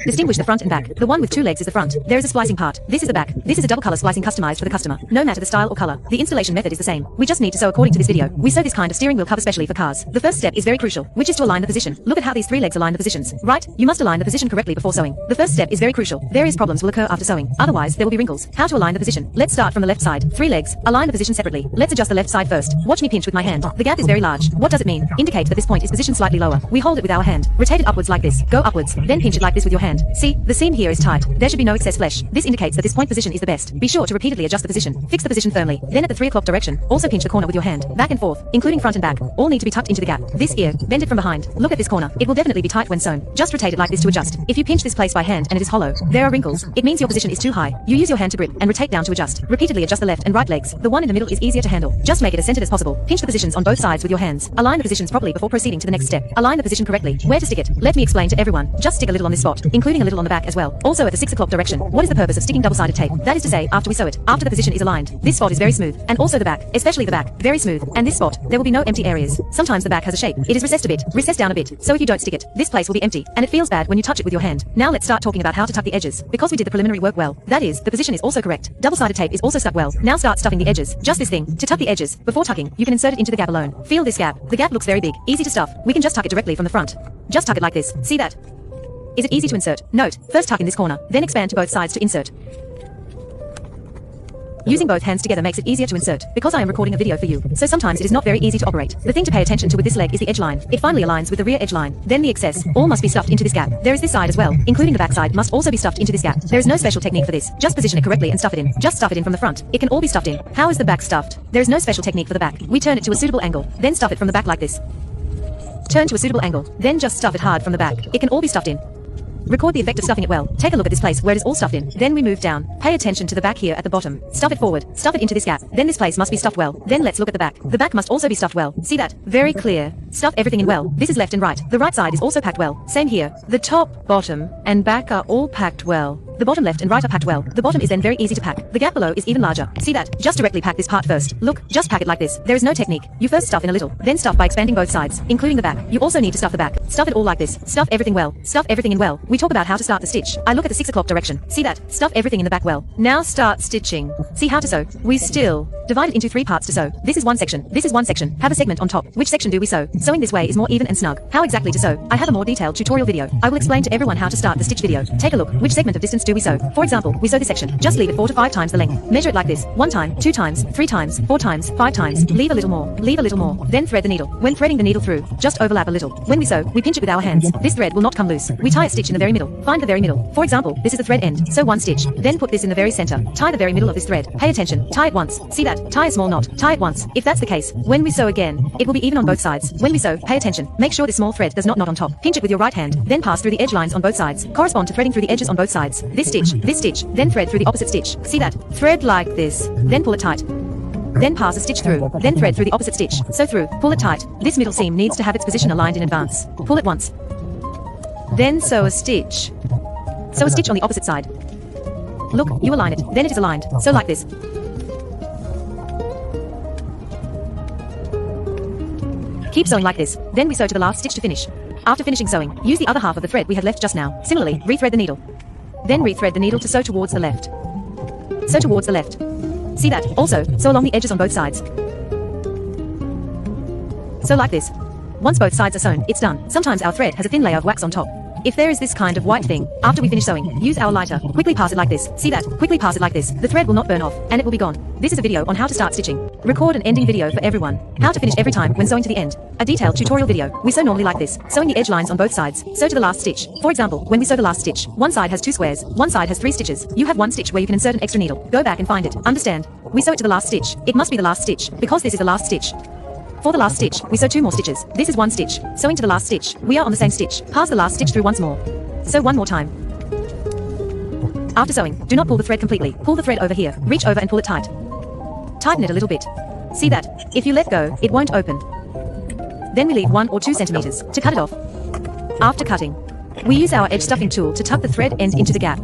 Distinguish the front and back. The one with two legs is the front. There is a splicing part. This is the back. This is a double color splicing customized for the customer. No matter the style or color, the installation method is the same. We just need to sew according to this video. We sew this kind of steering wheel cover specially for cars. The first step is very crucial, which is to align the position. Look at how these three legs align the positions. Right? You must align the position correctly before sewing. The first step is very crucial. Various problems will occur after sewing. Otherwise, there will be wrinkles. How to align the position? Let's start from the left side. Three legs. Align the position separately. Let's adjust the left side first. Watch me pinch with my hand. The gap is very large. What does it mean? Indicate that this point is positioned slightly lower. We hold it with our hand. Rotate it upwards like this. Go upwards. Then pinch it like this with your hand. See? The seam here is tight. There should be no excess flesh. This indicates that this point position is the best. Be sure to repeatedly adjust the position. Fix the position firmly. Then at the 3 o'clock direction, also pinch the corner with your hand. Back and forth, including front and back. All need to be tucked into the gap. This ear, bend it from behind. Look at this corner. It will definitely be tight when sewn. Just rotate it like this to adjust. If you pinch this place by hand and it is hollow, there are wrinkles. It means your position is too high. You use your hand to grip and rotate down to adjust. Repeatedly adjust the left and right legs. The one in the middle is easier to handle. Just make it as centered as possible. Pinch the positions on both sides with your hands. Align the positions properly before proceeding to the next step. Align the position correctly. Where to stick it? Let me explain to everyone. Just stick a little on this spot, including a little on the back as well. Also at the 6 o'clock direction. What is the purpose of sticking double-sided tape? That is to say, after we sew it, after the position is aligned, this spot is very smooth, and also the back, especially the back, very smooth, and this spot, there will be no empty areas. Sometimes the back has a shape. It is recessed a bit, recessed down a bit, so if you don't stick it, this place will be empty, and it feels bad when you touch it with your hand. Now let's start talking about how to tuck the edges. Because we did the preliminary work well, that is, the position is also correct. Double-sided tape is also stuck well. Now start stuffing the edges. Just this thing. To tuck the edges, before tucking, you can insert it into the gap alone. Feel this gap. The gap looks very big, easy to stuff. We can just tuck it directly from the front. Just tuck it like this. See that? Is it easy to insert? Note, first tuck in this corner, then expand to both sides to insert. Using both hands together makes it easier to insert, because I am recording a video for you, so sometimes it is not very easy to operate. The thing to pay attention to with this leg is the edge line. It finally aligns with the rear edge line. Then the excess, all must be stuffed into this gap. There is this side as well, including the back side must also be stuffed into this gap. There is no special technique for this. Just position it correctly and stuff it in. Just stuff it in from the front. It can all be stuffed in. How is the back stuffed? There is no special technique for the back. We turn it to a suitable angle, then stuff it from the back like this. Turn to a suitable angle, then just stuff it hard from the back. It can all be stuffed in. Record the effect of stuffing it well. Take a look at this place where it is all stuffed in. Then we move down. Pay attention to the back here at the bottom. Stuff it forward. Stuff it into this gap. Then this place must be stuffed well. Then let's look at the back. The back must also be stuffed well. See that? Very clear. Stuff everything in well. This is left and right. The right side is also packed well. Same here. The top, bottom, and back are all packed well. The bottom left and right are packed well. The bottom is then very easy to pack. The gap below is even larger. See that? Just directly pack this part first. Look, just pack it like this. There is no technique. You first stuff in a little, then stuff by expanding both sides, including the back. You also need to stuff the back. Stuff it all like this. Stuff everything well. Stuff everything in well. We talk about how to start the stitch. I look at the 6 o'clock direction. See that? Stuff everything in the back well. Now start stitching. See how to sew. We still divide it into 3 parts to sew. This is one section. This is one section. Have a segment on top. Which section do we sew? Sewing this way is more even and snug. How exactly to sew? I have a more detailed tutorial video. I will explain to everyone how to start the stitch video. Take a look. Which segment of distance do we sew? For example, we sew this section. Just leave it 4 to 5 times the length. Measure it like this. 1 time, 2 times, 3 times, 4 times, 5 times. Leave a little more. Leave a little more. Then thread the needle. When threading the needle through, just overlap a little. When we sew, we pinch it with our hands. This thread will not come loose. We tie a stitch in the very middle. Find the very middle. For example, this is the thread end. Sew 1 stitch. Then put this in the very center. Tie the very middle of this thread. Pay attention. Tie it once. See that? Tie a small knot. Tie it once. If that's the case, when we sew again, it will be even on both sides. When we sew, pay attention. Make sure this small thread does not knot on top. Pinch it with your right hand. Then pass through the edge lines on both sides. Correspond to threading through the edges on both sides. This stitch. Then thread through the opposite stitch. See that? Thread like this. Then pull it tight. Then pass a stitch through. Then thread through the opposite stitch. Sew through. Pull it tight. This middle seam needs to have its position aligned in advance. Pull it once. Then sew a stitch. Sew a stitch on the opposite side. Look, you align it. Then it is aligned. Sew like this. Keep sewing like this. Then we sew to the last stitch to finish. After finishing sewing, use the other half of the thread we had left just now. Similarly, rethread the needle. Then rethread the needle to sew towards the left. Sew towards the left. See that? Also, sew along the edges on both sides. Sew like this. Once both sides are sewn, it's done. Sometimes our thread has a thin layer of wax on top. If there is this kind of white thing, after we finish sewing, use our lighter. Quickly pass it like this. See that? Quickly pass it like this. The thread will not burn off, and it will be gone. This is a video on how to start stitching. Record an ending video for everyone. How to finish every time when sewing to the end. A detailed tutorial video. We sew normally like this. Sewing the edge lines on both sides. Sew to the last stitch. For example, when we sew the last stitch, one side has 2 squares, one side has 3 stitches. You have 1 stitch where you can insert an extra needle. Go back and find it. Understand? We sew it to the last stitch. It must be the last stitch, because this is the last stitch. For the last stitch, we sew 2 more stitches. This is 1 stitch. Sewing to the last stitch. We are on the same stitch. Pass the last stitch through once more. Sew 1 more time. After sewing, do not pull the thread completely. Pull the thread over here. Reach over and pull it tight. Tighten it a little bit. See that? If you let go, it won't open. Then we leave 1 or 2 centimeters to cut it off. After cutting, we use our edge stuffing tool to tuck the thread end into the gap.